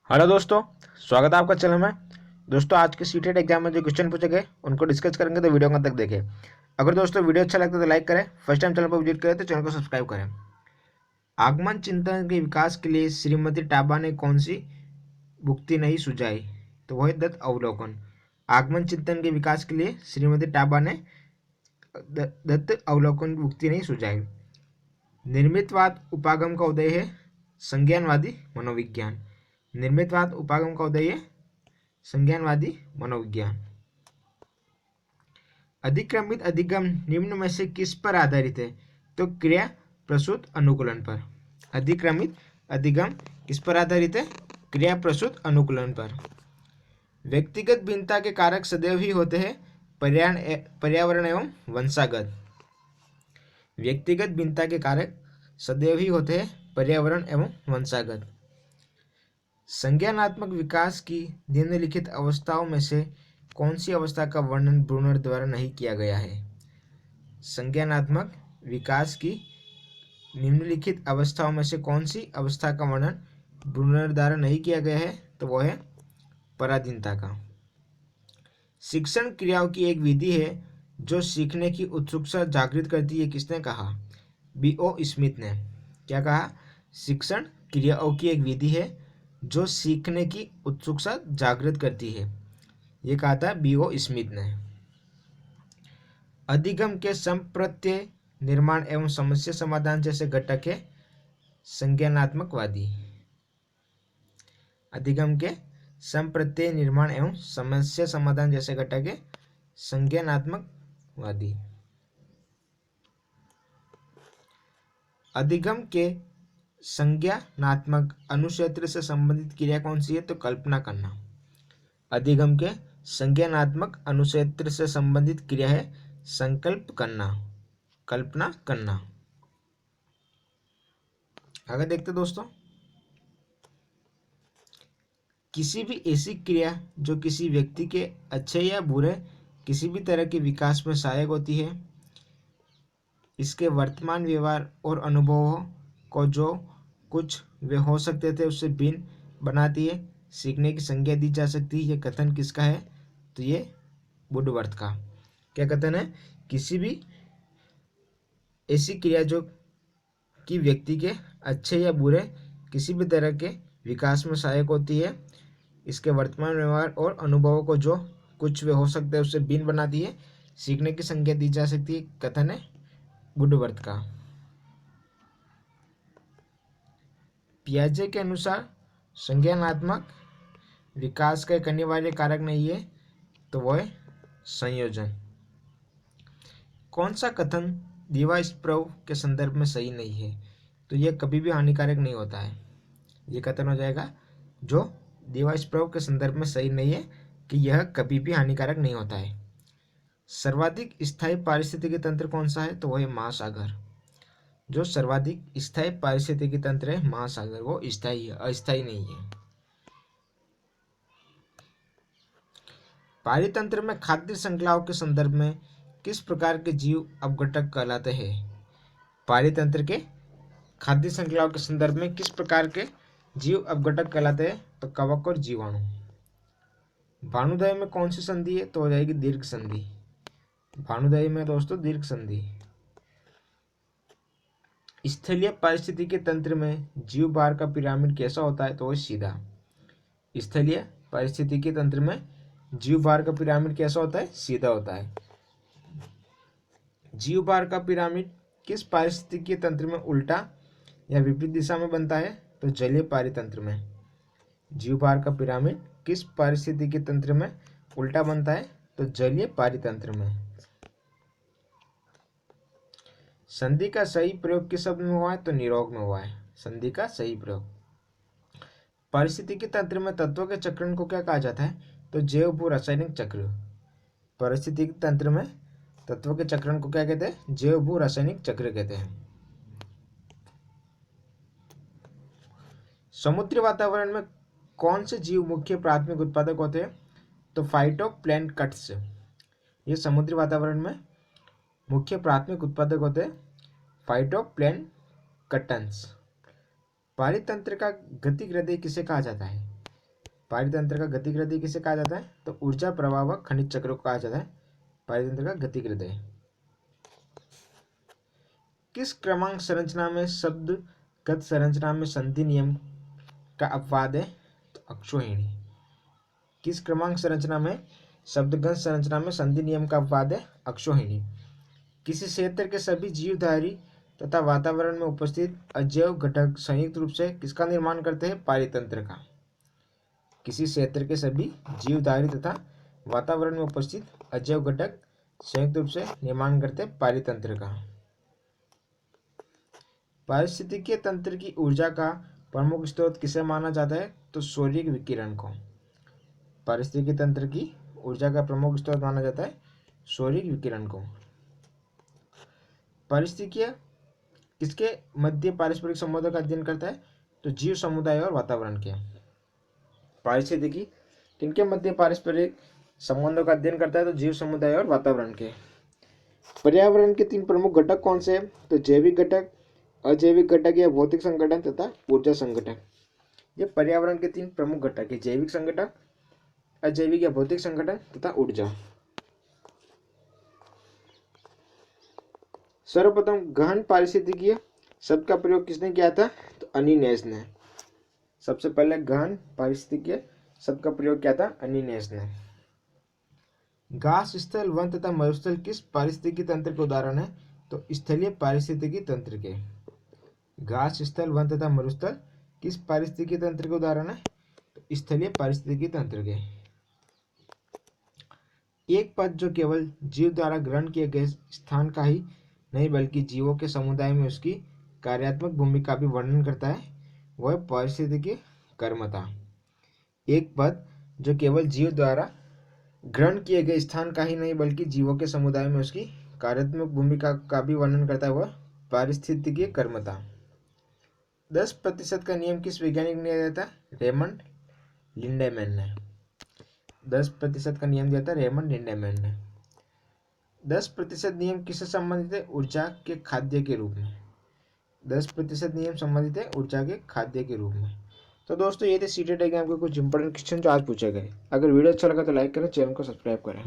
Hello दोस्तों, स्वागत है आपका चैनल में। दोस्तों, आज के सीटेट एग्जाम में जो क्वेश्चन पूछे गए उनको डिस्कस करेंगे, तो वीडियो को अंत तक देखें। अगर दोस्तों वीडियो अच्छा लगता है तो लाइक करें, फर्स्ट टाइम चैनल पर विजिट करें तो चैनल को सब्सक्राइब करें। आगमन चिंतन के विकास के लिए श्रीमती टाबा ने कौन सी भुक्ति नहीं सुझाई? तो वह है दत्त अवलोकन। आगमन चिंतन के विकास के लिए श्रीमती टाबा ने दत्त अवलोकन की भुक्ति नहीं सुझाई। निर्मितवाद उपागम का उदय है संज्ञानवादी मनोविज्ञान। निर्मितवाद उपागम का उदय है संज्ञानवादी मनोविज्ञान। अधिक्रमित अधिगम निम्न में से किस पर आधारित है? तो क्रिया प्रसूत अनुकूलन पर। अधिक्रमित अधिगम किस पर आधारित है? क्रिया प्रसूत अनुकूलन पर। व्यक्तिगत भिन्नता के कारक सदैव ही होते हैं पर्यावरण एवं वंशागत। व्यक्तिगत भिन्नता के कारक सदैव ही होते हैं पर्यावरण एवं वंशागत। संज्ञानात्मक विकास की निम्नलिखित अवस्थाओं में से कौन सी अवस्था का वर्णन ब्रूनर द्वारा नहीं किया गया है? संज्ञानात्मक विकास की निम्नलिखित अवस्थाओं में से कौन सी अवस्था का वर्णन ब्रूनर द्वारा नहीं किया गया है? तो वह है पराधीनता का। शिक्षण क्रियाओं की एक विधि है जो सीखने की उत्सुकता जागृत करती है, किसने कहा? B.O. स्मिथ ने। क्या कहा? शिक्षण क्रियाओं की एक विधि है जो सीखने की उत्सुकता जागृत करती है, ये कहा था B.O. स्मिथ ने। अधिगम के संप्रत्यय निर्माण एवं समस्या समाधान जैसे घटक है संज्ञानात्मकवादी। अधिगम के संप्रत्यय निर्माण एवं समस्या समाधान जैसे घटक है संज्ञानात्मकवादी। अधिगम के संज्ञानात्मक अनुक्षेत्र से संबंधित क्रिया कौन सी है? तो कल्पना करना। अधिगम के संज्ञानात्मक अनुक्षेत्र से संबंधित क्रिया है संकल्प करना, कल्पना करना। आगे देखते दोस्तों, किसी भी ऐसी क्रिया जो किसी व्यक्ति के अच्छे या बुरे किसी भी तरह के विकास में सहायक होती है, इसके वर्तमान व्यवहार और अनुभवों को जो कुछ वे हो सकते थे उससे भिन्न बनाती है, सीखने की संज्ञा दी जा सकती है। ये कथन किसका है? तो ये वुडवर्थ का। क्या कथन है? किसी भी ऐसी क्रिया जो कि व्यक्ति के अच्छे या बुरे किसी भी तरह के विकास में सहायक होती है, इसके वर्तमान व्यवहार और अनुभवों को जो कुछ वे हो सकते हैं उससे भिन्न बनाती है, सीखने की संज्ञा दी जा सकती है, कथन है वुडवर्थ का। पियाजे के अनुसार संज्ञानात्मक विकास का एक अनिवार्य कारक नहीं है, तो वह है संयोजन। कौन सा कथन दीवास्प्रव के संदर्भ में सही नहीं है? तो यह कभी भी हानिकारक नहीं होता है। यह कथन हो जाएगा जो दीवास्प्रव के संदर्भ में सही नहीं है कि यह कभी भी हानिकारक नहीं होता है। सर्वाधिक स्थायी पारिस्थितिकी तंत्र कौन सा है? तो वह है महासागर। जो सर्वाधिक स्थायी पारिस्थितिकी तंत्र है महासागर, वो स्थायी है, अस्थायी नहीं है। पारितंत्र में खाद्य श्रृंखलाओं के संदर्भ में किस प्रकार के जीव अपघटक कहलाते हैं? पारितंत्र के खाद्य श्रृंखलाओं के संदर्भ में किस प्रकार के जीव अपघटक कहलाते हैं? तो कवक और जीवाणु। भानुदय में कौन सी संधि है? तो हो जाएगी दीर्घ संधि। भानुदय में दोस्तों दीर्घ संधि। स्थलीय पारिस्थितिकी तंत्र में जीव भार का पिरामिड कैसा होता है? तो वह सीधा। स्थलीय पारिस्थितिकी तंत्र में जीव भार का पिरामिड कैसा होता है? सीधा होता है। जीव भार का पिरामिड किस पारिस्थितिकी तंत्र में उल्टा या विपरीत दिशा में बनता है? तो जलीय पारितंत्र में। जीव भार का पिरामिड किस पारिस्थितिकी तंत्र में उल्टा बनता है? तो जलीय पारितंत्र में। संधि का सही प्रयोग किस शब्द में हुआ है? तो निरोग में हुआ है संधि का सही प्रयोग। पारिस्थितिकी तंत्र में तत्वों के चक्रण को क्या कहा जाता है? तो जैव भू रासायनिक चक्र। पारिस्थितिकी तंत्र में तत्वों के चक्रण को क्या कहते हैं? जैव भू रासायनिक चक्र कहते हैं। समुद्री वातावरण में कौन से जीव मुख्य प्राथमिक उत्पादक होते हैं? तो फाइटोप्लैंक्टन्स। ये समुद्री वातावरण में मुख्य प्राथमिक उत्पादक होते हैं फाइटोप्लैंक्टन्स। पारितंत्र का गतिक हृदय किसे कहा जाता है? पारितंत्र का गतिक हृदय किसे कहा जाता है? तो ऊर्जा प्रवाह व खनिज चक्र को कहा जाता है पारितंत्र का गतिक हृदय। किस क्रमांक संरचना में शब्दगत संरचना में संधि नियम का अपवाद है? तो अक्षोहिणी। किस क्रमांक संरचना में शब्दगत संरचना में संधि नियम का अपवाद है? अक्षोहिणी। किसी क्षेत्र के सभी जीवधारी तथा वातावरण में उपस्थित अजैव घटक संयुक्त रूप से किसका निर्माण करते हैं? पारितंत्र का। किसी क्षेत्र के सभी जीवधारी तथा वातावरण में उपस्थित अजैव घटक संयुक्त रूप से निर्माण करते हैं पारितंत्र का। पारिस्थितिकीय तंत्र की ऊर्जा का प्रमुख स्रोत किसे माना जाता है? तो सौर्य विकिरण को। पारिस्थितिकीय तंत्र की ऊर्जा का प्रमुख स्रोत माना जाता है सौर्य विकिरण को। पारिस्थितिकीय किसके मध्य पारस्परिक संबंधों का अध्ययन करता है? तो जीव समुदाय और वातावरण के। पारिस्थितिकी किनके मध्य पारस्परिक संबंधों का अध्ययन करता है? तो जीव समुदाय और वातावरण के। पर्यावरण के 3 प्रमुख घटक कौन से हैं? तो जैविक घटक, अजैविक घटक या भौतिक संगठन तथा ऊर्जा संगठन। ये पर्यावरण के 3 प्रमुख घटक है, जैविक संगठन, अजैविक या भौतिक संगठन तथा ऊर्जा। सर्वप्रथम गहन पारिस्थितिकीय शब्द का प्रयोग किसने किया था? तो अनिनेस ने। सबसे पहले गहन पारिस्थितिकीय शब्द का प्रयोग किया था अनिनेस ने। घास स्थल, वन तथा मरुस्थल किस पारिस्थितिकी तंत्र के उदाहरण है? तो स्थलीय पारिस्थितिकी तंत्र के। घास स्थल, वन तथा मरुस्थल किस पारिस्थितिकी तंत्र के उदाहरण है? तो स्थलीय पारिस्थितिकी तंत्र के। एक पद जो केवल जीव द्वारा ग्रहण किए गए स्थान का ही नहीं बल्कि जीवों के समुदाय में उसकी कार्यात्मक भूमिका भी वर्णन करता है, वह पारिस्थितिकी कर्मता। एक पद जो केवल जीव द्वारा ग्रहण किए गए स्थान का ही नहीं बल्कि जीवों के समुदाय में उसकी कार्यात्मक भूमिका का भी वर्णन करता है, वह पारिस्थितिकी कर्मता। 10% का नियम किस वैज्ञानिक ने दिया था? रेमंड लिंडेमैन ने। 10% का नियम दिया था रेमंड लिंडेमैन ने। 10% नियम किससे संबंधित है? ऊर्जा के खाद्य के रूप में। 10% नियम संबंधित है ऊर्जा के खाद्य के रूप में। तो दोस्तों ये थे सीटेट एग्जाम के कुछ इंपॉर्टेंट क्वेश्चन जो आज पूछे गए। अगर वीडियो अच्छा लगा तो लाइक करें, चैनल को सब्सक्राइब करें।